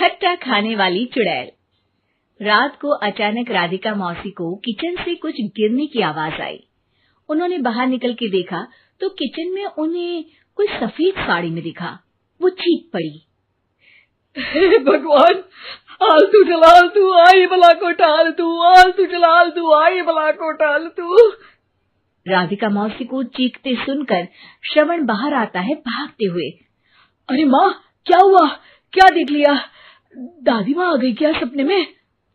खट्टा खाने वाली चुड़ैल। रात को अचानक राधिका मौसी को किचन से कुछ गिरने की आवाज आई। उन्होंने बाहर निकल के देखा तो किचन में उन्हें कोई सफेद साड़ी में दिखा। वो चीख पड़ी, हे भगवान, आलतू जलालतू आई बला को टालतू, आलतू जलालतू आई बला को टालतू। राधिका मौसी को चीखते सुनकर श्रवण बाहर आता है भागते हुए। अरे माँ, क्या हुआ? क्या देख लिया? दादी माँ आ गई क्या सपने में?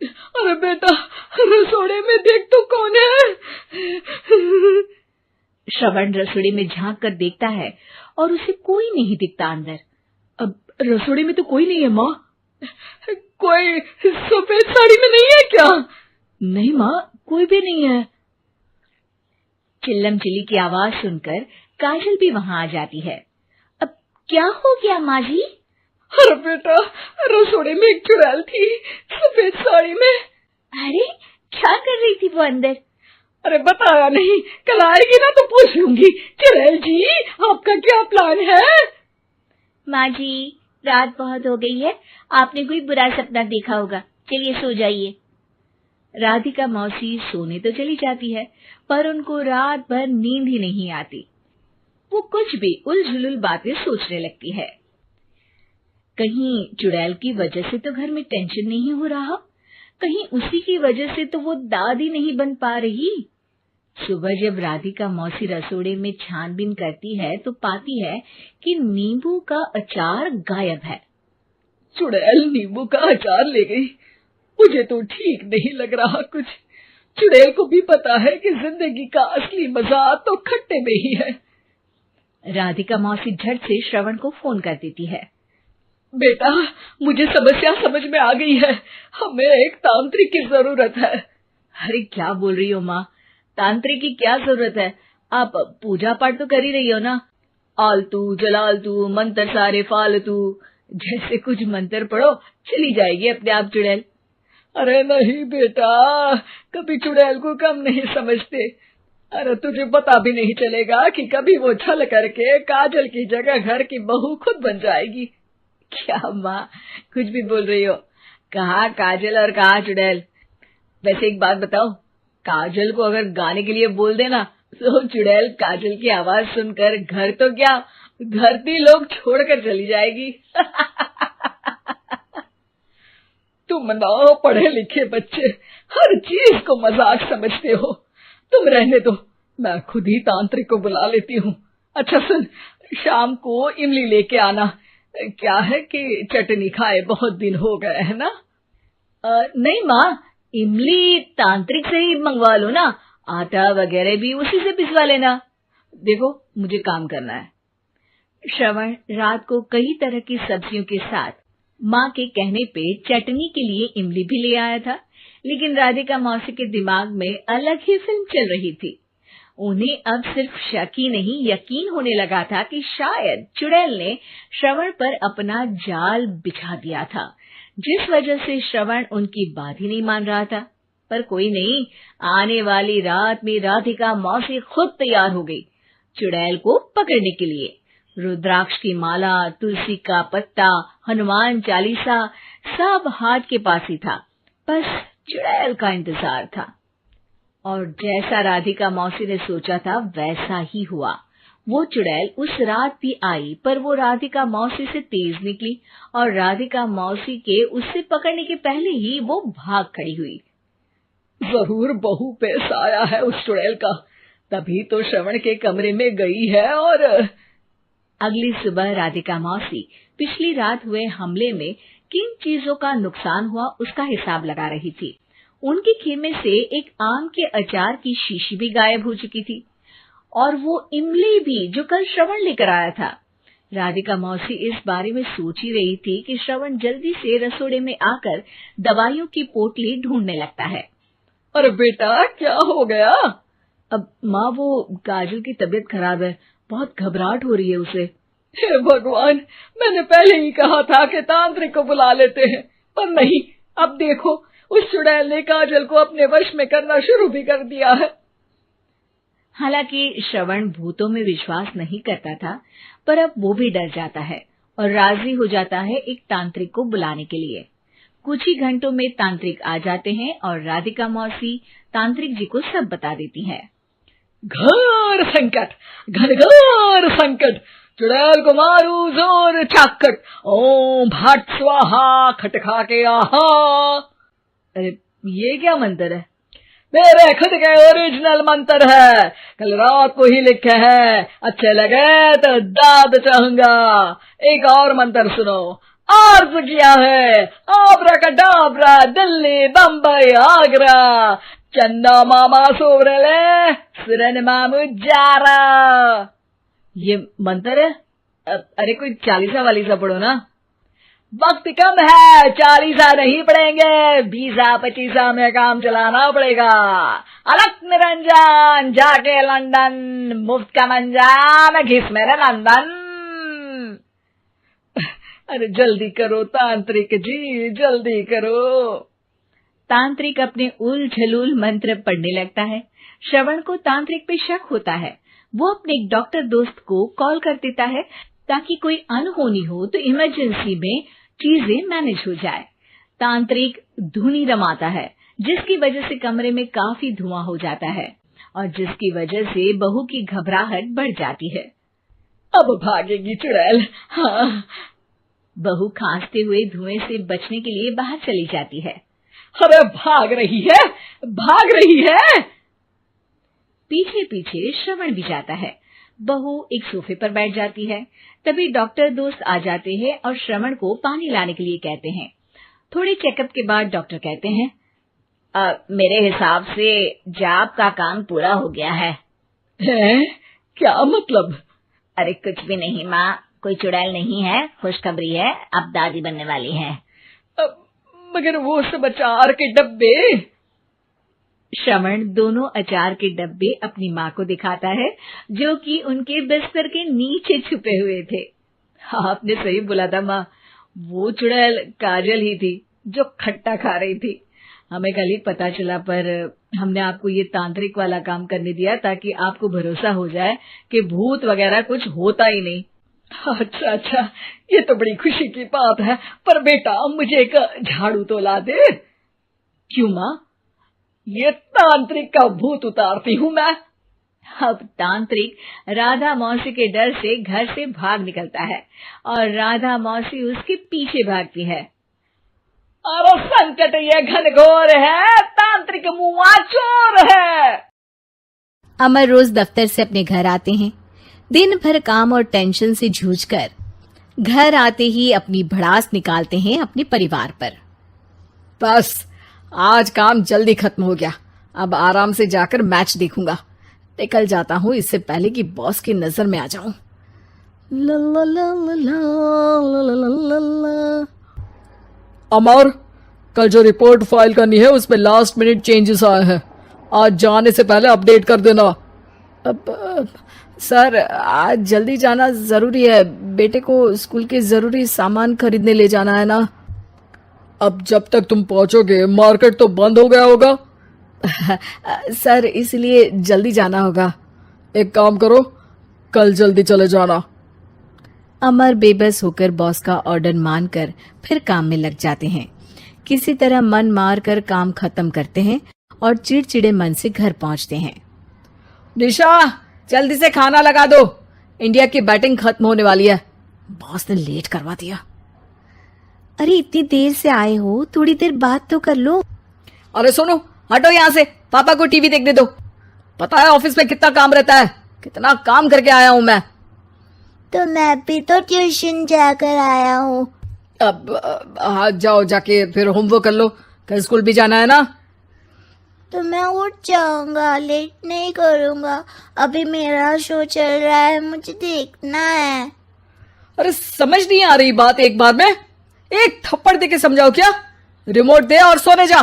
अरे बेटा, रसोड़े में देख तो कौन है? श्रवण रसोड़े में झांक कर देखता है और उसे कोई नहीं दिखता अंदर। अब रसोड़े में तो कोई नहीं है माँ। कोई सफेद साड़ी में नहीं है क्या? नहीं माँ, कोई भी नहीं है। चिल्लम चिल्ली की आवाज सुनकर काजल भी वहां आ जाती है। अब क्या हो गया माँ जी? अरे बेटा, रसोड़े में एक चुड़ैल थी सफेद साड़ी में। अरे क्या कर रही थी वो अंदर? अरे बताया नहीं, कल आएगी ना तो पूछ लूंगी। चुड़ैल जी, आपका क्या प्लान है? माँ जी, रात बहुत हो गई है, आपने कोई बुरा सपना देखा होगा, चलिए सो जाइए। राधिका मौसी सोने तो चली जाती है, पर उनको रात भर नींद ही नहीं आती। वो कुछ भी उलझुल बातें सोचने लगती है। कहीं चुड़ैल की वजह से तो घर में टेंशन नहीं हो रहा, कहीं उसी की वजह से तो वो दादी नहीं बन पा रही। सुबह जब राधिका मौसी रसोड़े में छानबीन करती है तो पाती है कि नींबू का अचार गायब है। चुड़ैल नींबू का अचार ले गई? मुझे तो ठीक नहीं लग रहा कुछ। चुड़ैल को भी पता है कि जिंदगी का असली मजा तो खट्टे में ही है। राधिका मौसी झट से श्रवण को फोन कर देती है। बेटा, मुझे समस्या समझ में आ गई है, हमें एक तांत्रिक की जरूरत है। अरे क्या बोल रही हो माँ, तांत्रिक की क्या जरूरत है? आप पूजा पाठ तो कर ही रही हो ना। आलतू जलालतू मंत्र सारे फालतू जैसे कुछ मंत्र पढ़ो, चली जाएगी अपने आप चुड़ैल। अरे नहीं बेटा, कभी चुड़ैल को कम नहीं समझते। अरे तुझे पता भी नहीं चलेगा कि कभी वो छल करके काजल की जगह घर की बहू खुद बन जाएगी। क्या माँ, कुछ भी बोल रही हो? कहाँ काजल और कहाँ चुड़ैल? वैसे एक बात बताओ, काजल को अगर गाने के लिए बोल देना तो चुड़ैल काजल की आवाज सुनकर घर तो क्या, धरती लोग छोड़कर चली जाएगी। तुम ना पढ़े लिखे बच्चे हर चीज को मजाक समझते हो। तुम रहने दो, मैं खुद ही तांत्रिक को बुला लेती हूँ। अच्छा सुन, शाम को इमली लेके आना। क्या है कि चटनी खाए बहुत दिन हो गए है ना? नहीं माँ, इमली तांत्रिक से ही मंगवा लो ना, आटा वगैरह भी उसी से पिसवा लेना। देखो मुझे काम करना है। श्रवण रात को कई तरह की सब्जियों के साथ माँ के कहने पे चटनी के लिए इमली भी ले आया था, लेकिन राधिका मौसी के दिमाग में अलग ही फिल्म चल रही थी। उन्हें अब सिर्फ शक ही नहीं यकीन होने लगा था कि शायद चुड़ैल ने श्रवण पर अपना जाल बिछा दिया था, जिस वजह से श्रवण उनकी बात ही नहीं मान रहा था। पर कोई नहीं, आने वाली रात में राधिका मौसी खुद तैयार हो गई चुड़ैल को पकड़ने के लिए। रुद्राक्ष की माला, तुलसी का पत्ता, हनुमान चालीसा सब हाथ के पास ही था, बस चुड़ैल का इंतजार था। और जैसा राधिका मौसी ने सोचा था वैसा ही हुआ। वो चुड़ैल उस रात भी आई, पर वो राधिका मौसी से तेज निकली और राधिका मौसी के उससे पकड़ने के पहले ही वो भाग खड़ी हुई। जरूर बहू पे साया है उस चुड़ैल का, तभी तो श्रवण के कमरे में गई है। और अगली सुबह राधिका मौसी पिछली रात हुए हमले में किन चीजों का नुकसान हुआ उसका हिसाब लगा रही थी। उनके खेमे से एक आम के अचार की शीशी भी गायब हो चुकी थी और वो इमली भी जो कल श्रवण लेकर आया था। राधिका मौसी इस बारे में सोच ही रही थी कि श्रवण जल्दी से रसोड़े में आकर दवाइयों की पोटली ढूंढने लगता है। अरे बेटा, क्या हो गया? अब माँ, वो काजल की तबीयत खराब है, बहुत घबराहट हो रही है उसे। हे भगवान, मैंने पहले ही कहा था कि तांत्रिक को बुला लेते हैं, पर नहीं। अब देखो, उस चुड़ैल ने काजल को अपने वश में करना शुरू भी कर दिया है। हालांकि श्रवण भूतों में विश्वास नहीं करता था, पर अब वो भी डर जाता है और राजी हो जाता है एक तांत्रिक को बुलाने के लिए। कुछ ही घंटों में तांत्रिक आ जाते हैं और राधिका मौसी तांत्रिक जी को सब बता देती हैं। घोर संकट, घनघोर संकट, चुड़ैल को मारू जोर चाकट, ओम भट स्वाहा खटखा के आहा। अरे ये क्या मंत्र है? मेरे खुद के ओरिजिनल मंत्र है, कल रात को ही लिखे हैं, अच्छे लगे तो दाद चाहूंगा। एक और मंत्र सुनो, अर्ज किया है आब्राकडाब्रा, दिल्ली बम्बई आगरा, चंदा मामा सोवरले सुरन मामू जारा। ये मंत्र है? अरे कोई 40 वालीसा पढ़ो ना। वक्त कम है, 40 नहीं पड़ेंगे, 20-25 में काम चलाना पड़ेगा। अलग निरंजन जाके लंदन, मुफ्त का मंजान घिस मेरे नंदन। अरे जल्दी करो तांत्रिक जी, जल्दी करो। तांत्रिक अपने उल झलूल मंत्र पढ़ने लगता है। श्रवण को तांत्रिक पे शक होता है। वो अपने एक डॉक्टर दोस्त को कॉल कर देता है ताकि कोई अनहोनी हो तो इमरजेंसी में चीजें मैनेज हो जाए। तांत्रिक धुनी रमाता है, जिसकी वजह से कमरे में काफी धुआं हो जाता है और जिसकी वजह से बहू की घबराहट बढ़ जाती है। अब भागेगी चुड़ैल। हाँ। बहू खांसते हुए धुएं से बचने के लिए बाहर चली जाती है। अरे भाग रही है, भाग रही है। पीछे पीछे श्रवण भी जाता है। बहू एक सोफे पर बैठ जाती है। तभी डॉक्टर दोस्त आ जाते हैं और श्रवण को पानी लाने के लिए कहते हैं। थोड़े चेकअप के बाद डॉक्टर कहते हैं, मेरे हिसाब से जाप का काम पूरा हो गया है। क्या मतलब? अरे कुछ भी नहीं माँ, कोई चुड़ैल नहीं है, खुशखबरी है, अब दादी बनने वाली है। मगर वो सब अचार के डब्बे। श्रवण दोनों अचार के डब्बे अपनी माँ को दिखाता है, जो कि उनके बिस्तर के नीचे छुपे हुए थे। आपने सही बोला था माँ, वो चुड़ैल काजल ही थी जो खट्टा खा रही थी। हमें कल ही पता चला, पर हमने आपको ये तांत्रिक वाला काम करने दिया ताकि आपको भरोसा हो जाए कि भूत वगैरह कुछ होता ही नहीं। अच्छा अच्छा, ये तो बड़ी खुशी की बात है, पर बेटा मुझे एक झाड़ू तो ला दे। क्यों माँ? ये तांत्रिक का भूत उतारती हूँ मैं। अब तांत्रिक राधा मौसी के डर से घर से भाग निकलता है और राधा मौसी उसके पीछे भागती है। अरे संकट ये घनघोर है, तांत्रिक मुआ चोर है। अमर रोज दफ्तर से अपने घर आते हैं। दिन भर काम और टेंशन से जूझकर घर आते ही अपनी भड़ास निकालते हैं अपने परिवार पर। बस आज काम जल्दी खत्म हो गया, अब आराम से जाकर मैच देखूंगा। निकल जाता हूँ इससे पहले कि बॉस की नजर में आ जाऊं। अमर, कल जो रिपोर्ट फाइल करनी है उसमें लास्ट मिनट चेंजेस आए हैं, आज जाने से पहले अपडेट कर देना। सर आज जल्दी जाना जरूरी है, बेटे को स्कूल के जरूरी सामान खरीदने ले जाना है ना। अब जब तक तुम पहुंचोगे मार्केट तो बंद हो गया होगा। सर इसलिए जल्दी जाना होगा। एक काम करो, कल जल्दी चले जाना। अमर बेबस होकर बॉस का ऑर्डर मानकर फिर काम में लग जाते हैं। किसी तरह मन मार कर काम खत्म करते हैं और चिड़चिड़े मन से घर पहुंचते हैं। निशा जल्दी से खाना लगा दो, इंडिया की बैटिंग खत्म होने वाली है। बॉस ने लेट करवा दिया। अरे इतनी देर से आए हो, थोड़ी देर बात तो कर लो। अरे सुनो, हटो यहाँ से, पापा को टीवी देखने दो। पता है ऑफिस में कितना काम रहता है, कितना काम करके आया हूँ मैं। तो मैं भी तो ट्यूशन जाकर आया हूँ। अब हाँ जाओ, जाके फिर होमवर्क कर लो, कल स्कूल भी जाना है ना। तो मैं उठ जाऊंगा, लेट नहीं करूंगा, अभी मेरा शो चल रहा है, मुझे देखना है। अरे समझ नहीं आ रही बात, एक बार में एक थप्पड़ दे के समझाओ क्या। रिमोट दे और सोने जा।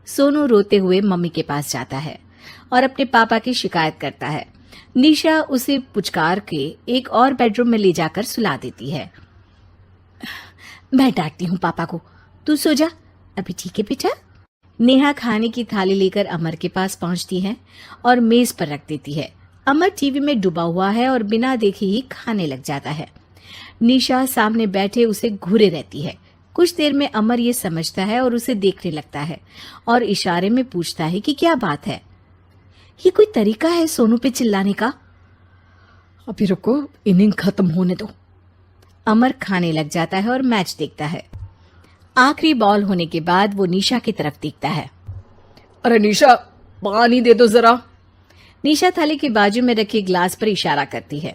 सोनू रोते हुए मम्मी के पास जाता है और अपने पापा की शिकायत करता है। निशा उसे पुचकार के एक और बेडरूम में ले जाकर सुला देती है। मैं डांटती हूँ पापा को, तू सो जा अभी, ठीक है बेटा। नेहा खाने की थाली लेकर अमर के पास पहुंचती है और मेज पर रख देती है। अमर टीवी में डूबा हुआ है और बिना देखे ही खाने लग जाता है। निशा सामने बैठे उसे घूरे रहती है। कुछ देर में अमर ये समझता है और उसे देखने लगता है और इशारे में पूछता है कि क्या बात है। ये कोई तरीका है सोनू पे चिल्लाने का? अभी रुको, इनिंग खत्म होने दो। अमर खाने लग जाता है और मैच देखता है। आखिरी बॉल होने के बाद वो निशा की तरफ देखता है। अरे निशा, पानी दे दो जरा। निशा थाली के बाजू में रखे ग्लास पर इशारा करती है।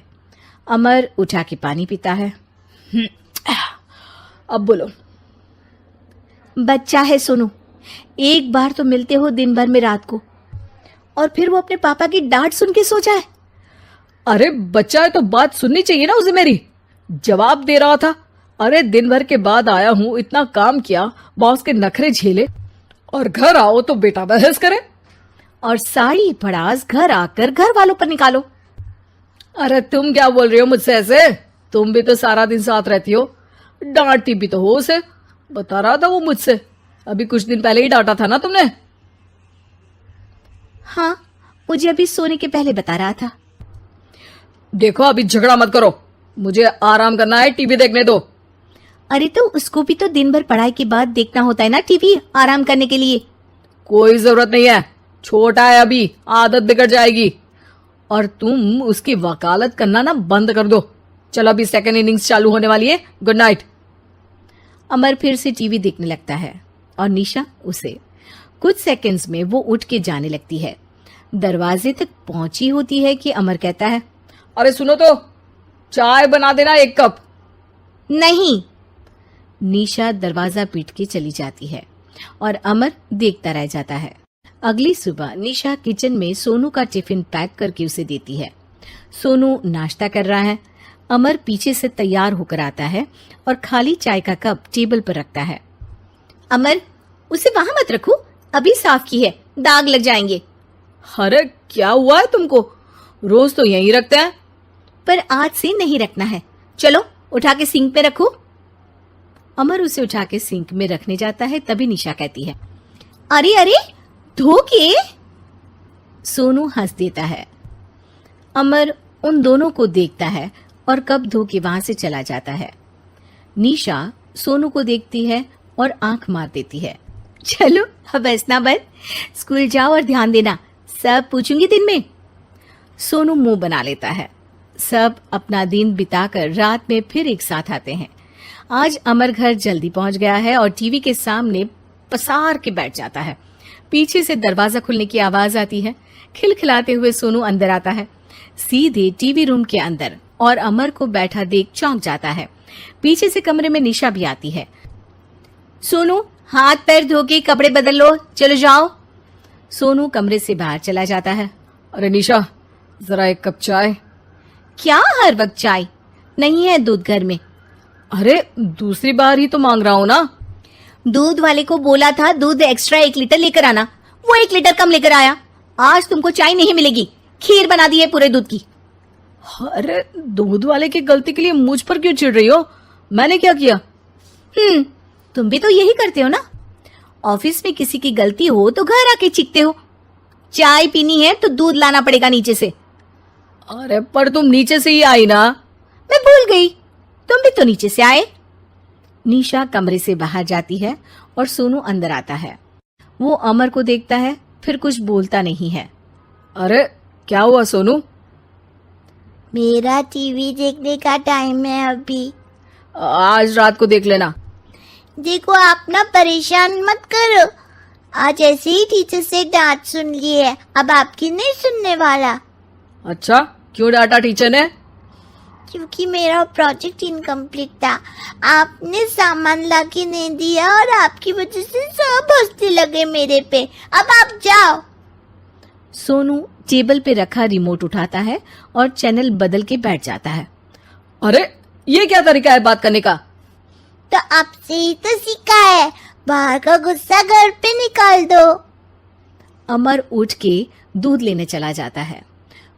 अमर उठा के पानी पीता है। अब बोलो। बच्चा है सोनू, एक बार तो मिलते हो दिन भर में रात को, और फिर वो अपने पापा की डांट सुन के सो जाए। अरे बच्चा है तो बात सुननी चाहिए ना उसे मेरी। जवाब दे रहा था। अरे दिन भर के बाद आया हूं, इतना काम किया, बॉस के नखरे झेले, और घर आओ तो बेटा बहस करे। और सारी भड़ास घर आकर घर वालों पर निकालो। अरे तुम क्या बोल रही हो मुझसे ऐसे? तुम भी तो सारा दिन साथ रहती हो, डांटती भी तो हो उसे। बता रहा था वो मुझसे, अभी कुछ दिन पहले ही डांटा था ना तुमने। हाँ, मुझे अभी सोने के पहले बता रहा था। देखो अभी झगड़ा मत करो, मुझे आराम करना है, टीवी देखने दो। अरे तो उसको भी तो दिन भर पढ़ाई के बाद देखना होता है ना टीवी, आराम करने के लिए। कोई जरूरत नहीं है, छोटा है अभी, आदत बिगड़ जाएगी। और तुम उसकी वकालत करना ना बंद कर दो। चलो अभी सेकंड इनिंग्स चालू होने वाली है, गुड नाइट। अमर फिर से टीवी देखने लगता है और निशा उसे। कुछ सेकंड्स में वो उठ के जाने लगती है। दरवाजे तक पहुंची होती है कि अमर कहता है, अरे सुनो तो, चाय बना देना 1 कप। नहीं। निशा दरवाजा पीट के चली जाती है और अमर देखता रह जाता है। अगली सुबह निशा किचन में सोनू का टिफिन पैक करके उसे देती है। सोनू नाश्ता कर रहा है। अमर पीछे से तैयार होकर आता है और खाली चाय का कप टेबल पर रखता है। अमर, उसे वहां मत रखो, अभी साफ की है, दाग लग जाएंगे। अरे क्या हुआ है तुमको? रोज तो यहीं रखते हैं। पर आज से नहीं रखना है, चलो उठा के सिंक पे रखो। अमर उसे उठा के सिंक में रखने जाता है, तभी निशा कहती है, अरे अरे धो के। सोनू हंस देता है। अमर उन दोनों को देखता है और कप धो के वहां से चला जाता है। निशा सोनू को देखती है और आंख मार देती है। चलो अब हंसना बंद, स्कूल जाओ और ध्यान देना, सब पूछूंगी दिन में। सोनू मुंह बना लेता है। सब अपना दिन बिताकर रात में फिर एक साथ आते हैं। आज अमर घर जल्दी पहुंच गया है और टीवी के सामने पसार के बैठ जाता है। पीछे से दरवाजा खुलने की आवाज आती है। खिलखिलाते हुए सोनू अंदर आता है, सीधे टीवी रूम के अंदर, और अमर को बैठा देख चौंक जाता है। पीछे से कमरे में निशा भी आती है। सोनू, हाथ पैर धो के कपड़े बदल लो, चलो जाओ। सोनू कमरे से बाहर चला जाता है। अरे निशा, जरा 1 कप चाय। क्या हर वक्त चाय? नहीं है दूध घर में। अरे दूसरी बार ही तो मांग रहा हूं ना। दूध वाले को बोला था दूध एक्स्ट्रा 1 लीटर लेकर आना, वो 1 लीटर कम लेकर आया। आज तुमको चाय नहीं मिलेगी, खीर बना दी है पूरे दूध की। अरे दूध वाले की गलती के लिए मुझ पर क्यों चिढ़ रही हो? मैंने क्या किया? तुम भी तो यही करते हो ना। ऑफिस में किसी की गलती हो तो घर आके चीखते हो। चाय पीनी है तो दूध लाना पड़ेगा नीचे से। अरे पर तुम नीचे से ही आई ना। मैं भूल गई, तुम भी तो नीचे से आए। निशा कमरे से बाहर जाती है और सोनू अंदर आता है। वो अमर को देखता है, फिर कुछ बोलता नहीं है। अरे क्या हुआ सोनू? मेरा टीवी देखने का टाइम है अभी। आज रात को देख लेना। देखो आप ना परेशान मत करो, आज ऐसे ही टीचर से डांट सुन ली है, अब आपकी नहीं सुनने वाला। अच्छा, क्यों डांटा टीचर ने? क्योंकि मेरा प्रोजेक्ट इनकम्प्लीट था, आपने सामान ला के नहीं दिया और आपकी वजह से सब हंसने लगे मेरे पे। अब आप जाओ। सोनू टेबल पे रखा रिमोट उठाता है और चैनल बदल के बैठ जाता है। अरे ये क्या तरीका है बात करने का? तो आपसे ही तो सीखा है, बाहर का गुस्सा घर पे निकाल दो। अमर उठ के दूध लेने चला जाता है।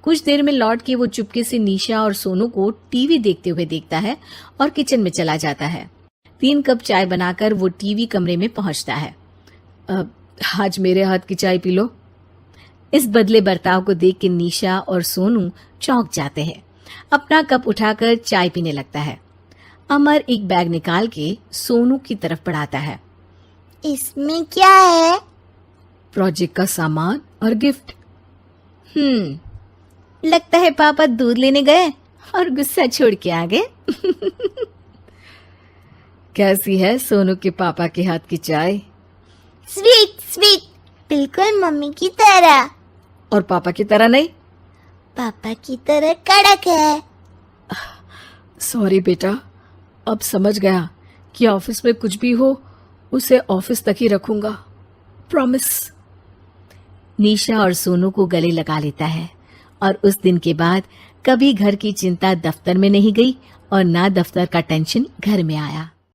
कुछ देर में लौट के वो चुपके से निशा और सोनू को टीवी देखते हुए देखता है और किचन में चला जाता है। 3 कप चाय बनाकर वो टीवी कमरे में पहुंचता है। आज मेरे हाथ की चाय पी लो। इस बदले बर्ताव को देख के निशा और सोनू चौंक जाते हैं। अपना कप उठाकर चाय पीने लगता है। अमर एक बैग निकाल के सोनू की तरफ बढ़ाता है। इसमें क्या है? प्रोजेक्ट का सामान और गिफ्ट। लगता है पापा दूध लेने गए और गुस्सा छोड़ के आ गए। कैसी है सोनू के पापा के हाथ की चाय? स्वीट स्वीट, बिल्कुल मम्मी की तरह। और पापा की तरह नहीं? पापा की तरह कड़क है। सॉरी बेटा, अब समझ गया कि ऑफिस में कुछ भी हो उसे ऑफिस तक ही रखूंगा, प्रॉमिस। निशा और सोनू को गले लगा लेता है और उस दिन के बाद कभी घर की चिंता दफ्तर में नहीं गई और ना दफ्तर का टेंशन घर में आया।